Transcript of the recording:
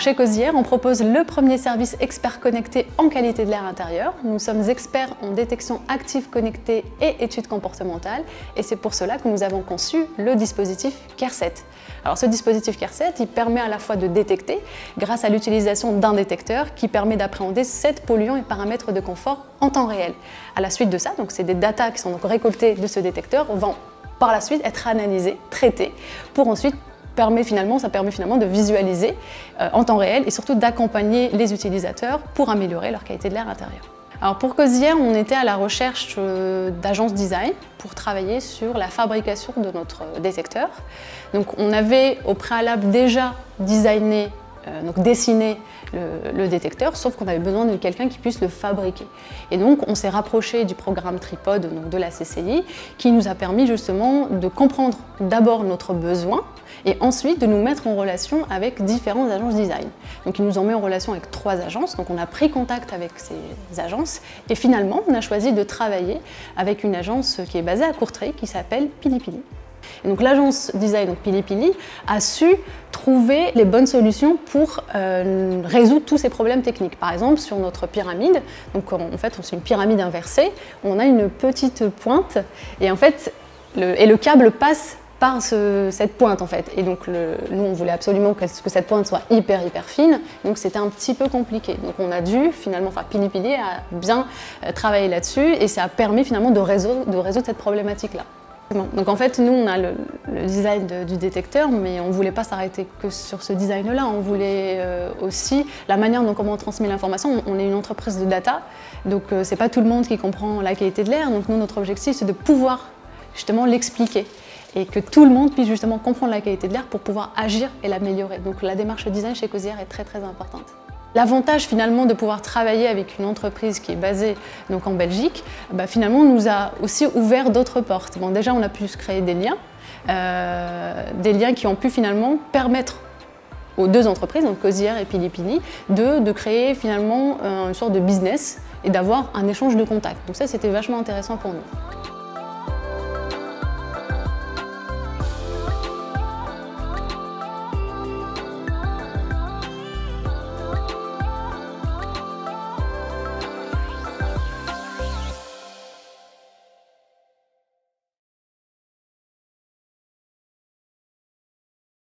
Donc chez Cosier, on propose le premier service expert connecté en qualité de l'air intérieur. Nous sommes experts en détection active connectée et études comportementales et c'est pour cela que nous avons conçu le dispositif CareSet. Alors ce dispositif CareSet, il permet à la fois de détecter grâce à l'utilisation d'un détecteur qui permet d'appréhender 7 polluants et paramètres de confort en temps réel. À la suite de ça, donc c'est des datas qui sont donc récoltées de ce détecteur, vont par la suite être analysées, traitées, pour ensuite ça permet finalement de visualiser en temps réel et surtout d'accompagner les utilisateurs pour améliorer leur qualité de l'air intérieur. Alors pour Cosier, on était à la recherche d'agences design pour travailler sur la fabrication de notre détecteur. Donc on avait au préalable déjà designé, dessiné le détecteur, sauf qu'on avait besoin de quelqu'un qui puisse le fabriquer. Et donc on s'est rapproché du programme Tripod de la CCI qui nous a permis justement de comprendre d'abord notre besoin et ensuite de nous mettre en relation avec différentes agences design. Donc ils nous ont mis en relation avec 3 agences, donc on a pris contact avec ces agences et finalement on a choisi de travailler avec une agence qui est basée à Courtrai qui s'appelle Pilipili. Et donc l'agence design, donc Pilipili, a su trouver les bonnes solutions pour résoudre tous ces problèmes techniques. Par exemple, sur notre pyramide, donc en fait c'est une pyramide inversée, on a une petite pointe et en fait le câble passe par cette pointe en fait. Et donc nous on voulait absolument que cette pointe soit hyper fine, donc c'était un petit peu compliqué. Donc on a dû finalement, Pilipili a bien travaillé là-dessus et ça a permis finalement de résoudre cette problématique-là. Donc en fait, nous, on a le design du détecteur, mais on ne voulait pas s'arrêter que sur ce design-là. On voulait aussi la manière dont on transmet l'information. On est une entreprise de data, donc c'est pas tout le monde qui comprend la qualité de l'air. Donc nous, notre objectif, c'est de pouvoir justement l'expliquer et que tout le monde puisse justement comprendre la qualité de l'air pour pouvoir agir et l'améliorer. Donc la démarche design chez Cosier est très importante. L'avantage finalement de pouvoir travailler avec une entreprise qui est basée donc en Belgique, finalement nous a aussi ouvert d'autres portes. Bon, déjà on a pu se créer des liens qui ont pu finalement permettre aux 2 entreprises, donc Cosier et Pilipili, de créer finalement une sorte de business et d'avoir un échange de contacts. Donc ça c'était vachement intéressant pour nous.